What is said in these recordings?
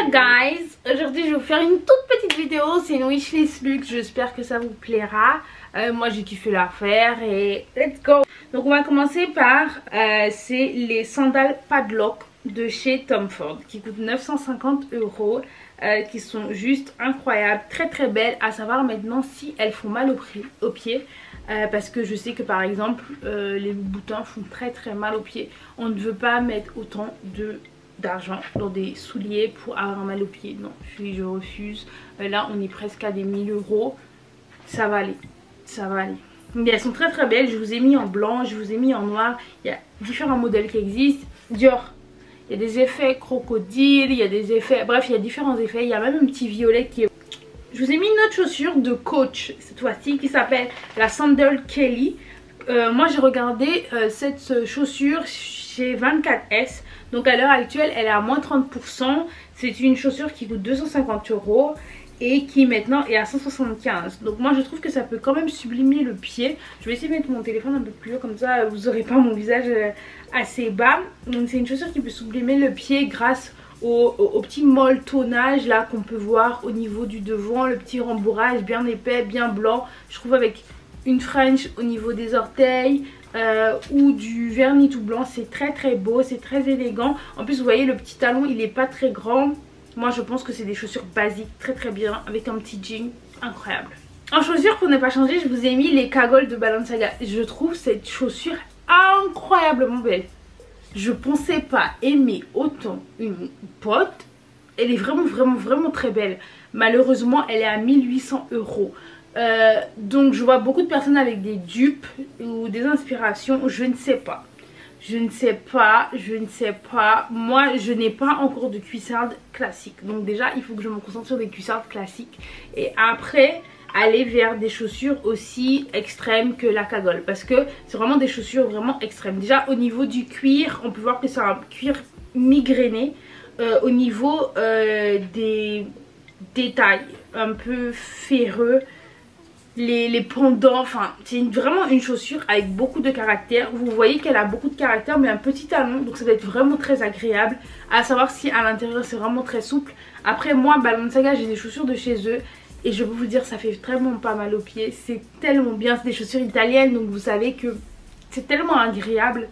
guys, aujourd'hui je vais vous faire une toute petite vidéo, c'est une wishlist luxe, j'espère que ça vous plaira. Moi j'ai kiffé l'affaire et let's go. Donc on va commencer par c'est les sandales padlock de chez Tom Ford qui coûtent 950 €, qui sont juste incroyables, très belles, à savoir maintenant si elles font mal au pied. Parce que je sais que par exemple les boutons font très mal aux pieds. On ne veut pas mettre autant d'argent dans des souliers pour avoir mal aux pieds. Non, je refuse. Là on est presque à des 1000 €. Ça va aller, ça va aller. Mais elles sont très belles. Je vous ai mis en blanc, je vous ai mis en noir. Il y a différents modèles qui existent. Dior, il y a des effets crocodile, il y a des effets, bref il y a différents effets. Il y a même un petit violet qui est... Je vous ai mis une autre chaussure de Coach cette fois-ci qui s'appelle la Sandal Kelly. Moi j'ai regardé cette chaussure chez 24S. Donc à l'heure actuelle elle est à moins 30%. C'est une chaussure qui coûte 250 € et qui maintenant est à 175. Donc moi je trouve que ça peut quand même sublimer le pied. Je vais essayer de mettre mon téléphone un peu plus haut, comme ça vous n'aurez pas mon visage assez bas. Donc c'est une chaussure qui peut sublimer le pied grâce au petit molletonnage là qu'on peut voir au niveau du devant, le petit rembourrage bien épais, bien blanc. Je trouve avec une French au niveau des orteils ou du vernis tout blanc, c'est très beau, c'est très élégant. En plus vous voyez le petit talon il est pas très grand. Moi je pense que c'est des chaussures basiques, très bien, avec un petit jean incroyable. En chaussures pour ne pas changer, je vous ai mis les cagoles de Balenciaga. Je trouve cette chaussure incroyablement belle. Je pensais pas aimer autant une pote. Elle est vraiment très belle. Malheureusement elle est à 1800 €. Donc je vois beaucoup de personnes avec des dupes ou des inspirations. Je ne sais pas. Moi je n'ai pas encore de cuissardes classiques. Donc déjà il faut que je me concentre sur des cuissardes classiques. Et après aller vers des chaussures aussi extrêmes que la cagole, parce que c'est vraiment des chaussures vraiment extrêmes. Déjà au niveau du cuir, on peut voir que c'est un cuir migrainé. Au niveau des détails un peu ferreux, les pendants, enfin c'est vraiment une chaussure avec beaucoup de caractère. Vous voyez qu'elle a beaucoup de caractère mais un petit talon, donc ça va être vraiment très agréable. À savoir si à l'intérieur c'est vraiment très souple. Après moi Balenciaga j'ai des chaussures de chez eux et je peux vous dire ça fait vraiment pas mal aux pieds. C'est tellement bien, c'est des chaussures italiennes donc vous savez que c'est tellement agréable.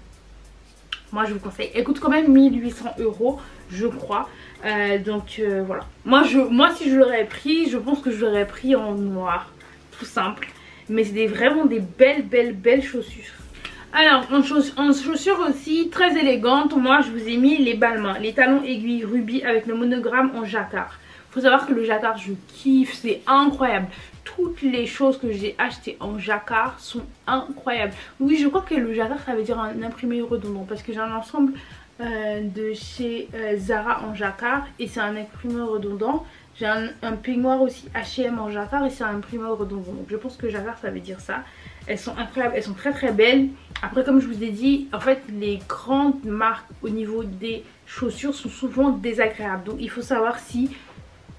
Moi je vous conseille, elle coûte quand même 1800 € je crois. Donc voilà, moi si je l'aurais pris, je pense que je l'aurais pris en noir, tout simple. Mais c'est vraiment des belles chaussures. Alors en chaussures aussi très élégantes, moi je vous ai mis les balmains, les talons aiguilles rubis avec le monogramme en jacquard. Faut savoir que le jacquard je kiffe, c'est incroyable. Toutes les choses que j'ai achetées en jacquard sont incroyables. Oui, je crois que le jacquard ça veut dire un imprimé redondant, parce que j'ai un ensemble de chez Zara en jacquard et c'est un imprimeur redondant. J'ai un peignoir aussi H&M en jacquard et c'est un imprimeur redondant. Donc je pense que jacquard ça veut dire ça. Elles sont incroyables, elles sont très belles. Après comme je vous ai dit, en fait les grandes marques au niveau des chaussures sont souvent désagréables. Donc il faut savoir si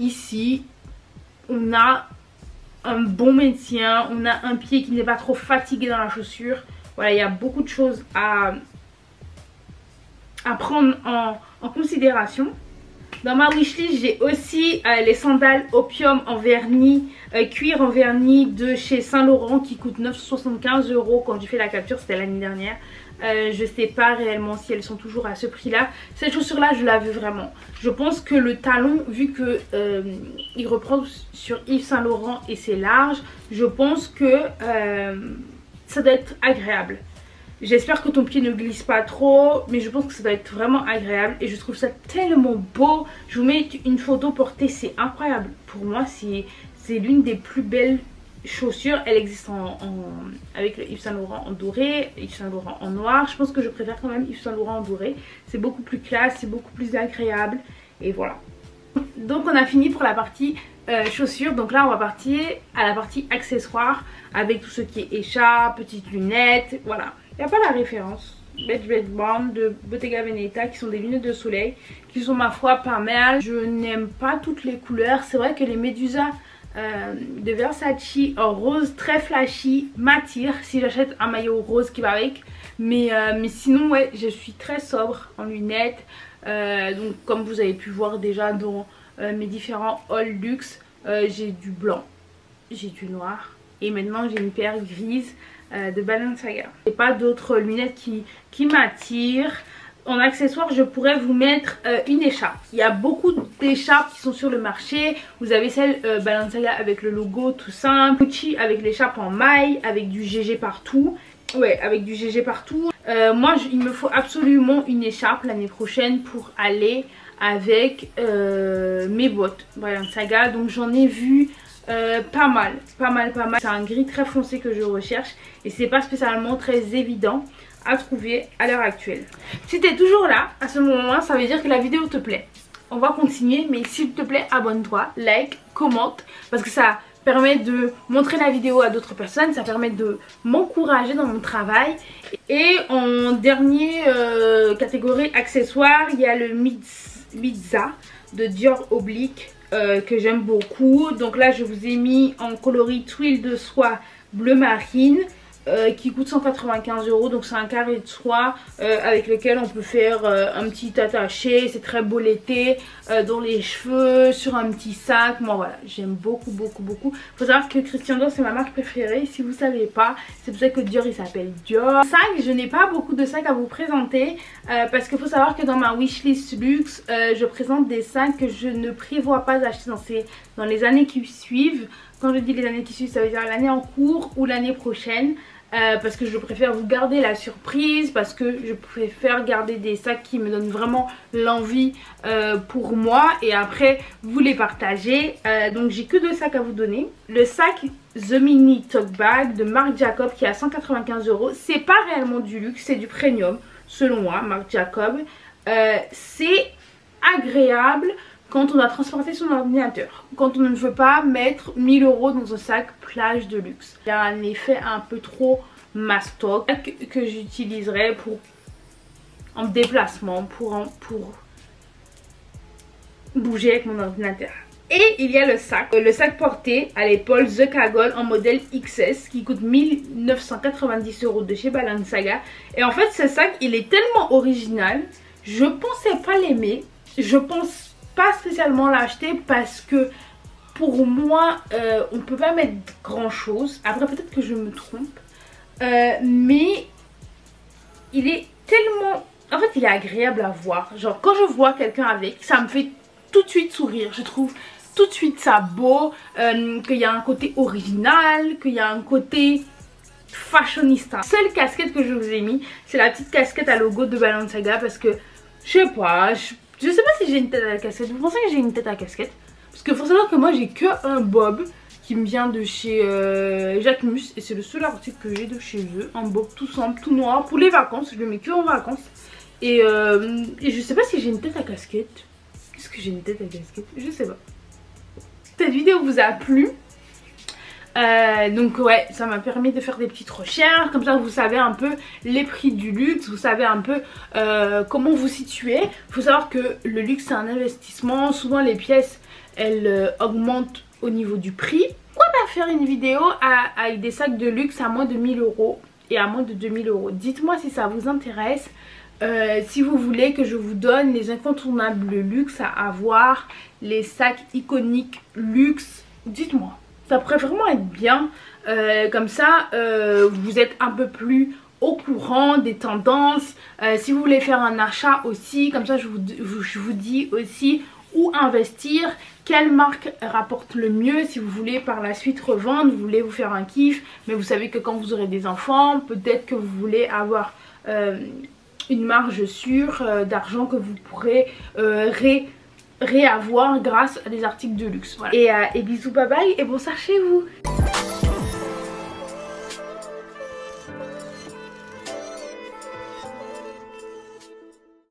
ici on a un bon maintien, on a un pied qui n'est pas trop fatigué dans la chaussure. Voilà, il y a beaucoup de choses à prendre en considération. Dans ma wishlist j'ai aussi les sandales opium en vernis, cuir en vernis de chez Saint Laurent qui coûtent 975 €. Quand j'ai fait la capture c'était l'année dernière. Je sais pas réellement si elles sont toujours à ce prix là. Cette chaussure là je la veux vraiment. Je pense que le talon, vu que il reprend sur Yves Saint Laurent et c'est large, je pense que ça doit être agréable. J'espère que ton pied ne glisse pas trop, mais je pense que ça doit être vraiment agréable et je trouve ça tellement beau. Je vous mets une photo portée, c'est incroyable. Pour moi c'est l'une des plus belles chaussures. Elle existe avec le Yves Saint Laurent en doré, Yves Saint Laurent en noir. Je pense que je préfère quand même Yves Saint Laurent en doré. C'est beaucoup plus classe, c'est beaucoup plus agréable et voilà. Donc on a fini pour la partie chaussures. Donc là on va partir à la partie accessoires avec tout ce qui est écharpe, petites lunettes, voilà. Il n'y a pas la référence. Red Bond de Bottega Veneta qui sont des lunettes de soleil qui sont ma foi pas mal. Je n'aime pas toutes les couleurs. C'est vrai que les Medusa de Versace en rose très flashy m'attirent si j'achète un maillot rose qui va avec. Mais sinon ouais, je suis très sobre en lunettes. Donc comme vous avez pu voir déjà dans mes différents hauls luxe. J'ai du blanc, j'ai du noir et maintenant j'ai une paire grise de Balenciaga. J'ai pas d'autres lunettes qui m'attirent. En accessoire, je pourrais vous mettre une écharpe. Il y a beaucoup d'écharpes qui sont sur le marché. Vous avez celle Balenciaga avec le logo tout simple, Gucci avec l'écharpe en maille, avec du GG partout. Ouais, avec du GG partout. Moi, il me faut absolument une écharpe l'année prochaine pour aller avec mes bottes Balenciaga. Donc j'en ai vu pas mal. C'est un gris très foncé que je recherche et c'est pas spécialement très évident à trouver à l'heure actuelle. Si tu es toujours là à ce moment-là, ça veut dire que la vidéo te plaît. On va continuer, mais s'il te plaît, abonne-toi, like, commente, parce que ça permet de montrer la vidéo à d'autres personnes, ça permet de m'encourager dans mon travail. Et en dernière catégorie accessoires, il y a le Mizza de Dior Oblique que j'aime beaucoup. Donc là, je vous ai mis en coloris tuile de soie bleu marine. Qui coûte 195 €, donc c'est un carré de soie avec lequel on peut faire un petit attaché. C'est très beau l'été, dans les cheveux, sur un petit sac. Moi voilà, j'aime beaucoup. Faut savoir que Christian Dior c'est ma marque préférée, si vous savez pas. C'est pour ça que Dior il s'appelle Dior. Sac, je n'ai pas beaucoup de sacs à vous présenter parce qu'il faut savoir que dans ma wishlist luxe, je présente des sacs que je ne prévois pas d'acheter dans les années qui suivent. Quand je dis les années qui suivent, ça veut dire l'année en cours ou l'année prochaine. Parce que je préfère vous garder la surprise, parce que je préfère garder des sacs qui me donnent vraiment l'envie pour moi et après vous les partager. Donc j'ai que 2 sacs à vous donner. Le sac The Mini Tote Bag de Marc Jacob qui est à 195 €. C'est pas réellement du luxe, c'est du premium selon moi, Marc Jacob. C'est agréable quand on a transporté son ordinateur, quand on ne veut pas mettre 1000 € dans un sac plage de luxe. Il y a un effet un peu trop mastoc que j'utiliserai en déplacement, pour bouger avec mon ordinateur. Et il y a le sac porté à l'épaule The Kaggle en modèle XS qui coûte 1990 € de chez Balenciaga. Et en fait ce sac il est tellement original, je pensais pas l'aimer, je pense pas spécialement l'acheter parce que pour moi on peut pas mettre grand chose. Après peut-être que je me trompe, mais il est tellement, en fait il est agréable à voir. Genre quand je vois quelqu'un avec, ça me fait tout de suite sourire. Je trouve tout de suite ça beau, qu'il y a un côté original, qu'il y a un côté fashionista. Seule casquette que je vous ai mis, c'est la petite casquette à logo de Balenciaga parce que je sais pas, je sais pas si j'ai une tête à la casquette. Vous pensez que j'ai une tête à casquette? Parce qu'il faut savoir que moi j'ai que un bob qui me vient de chez Jacquemus. Et c'est le seul article que j'ai de chez eux. Un bob tout simple, tout noir pour les vacances. Je le mets que en vacances. Et je sais pas si j'ai une tête à casquette. Est-ce que j'ai une tête à casquette? Je sais pas. Cette vidéo vous a plu? Donc ouais, ça m'a permis de faire des petites recherches, comme ça vous savez un peu les prix du luxe, vous savez un peu comment vous situer. Il faut savoir que le luxe c'est un investissement, souvent les pièces elles augmentent au niveau du prix. Pourquoi pas faire une vidéo avec des sacs de luxe à moins de 1000 € et à moins de 2000 €? Dites-moi si ça vous intéresse. Si vous voulez que je vous donne les incontournables luxe à avoir, les sacs iconiques luxe, dites-moi. Ça pourrait vraiment être bien, comme ça vous êtes un peu plus au courant des tendances. Si vous voulez faire un achat aussi, comme ça je vous dis aussi où investir, quelle marque rapporte le mieux. Si vous voulez par la suite revendre, vous voulez vous faire un kiff, mais vous savez que quand vous aurez des enfants, peut-être que vous voulez avoir une marge sûre d'argent que vous pourrez réavoir grâce à des articles de luxe. Voilà. Et bisous, bye bye et bonsoir chez vous.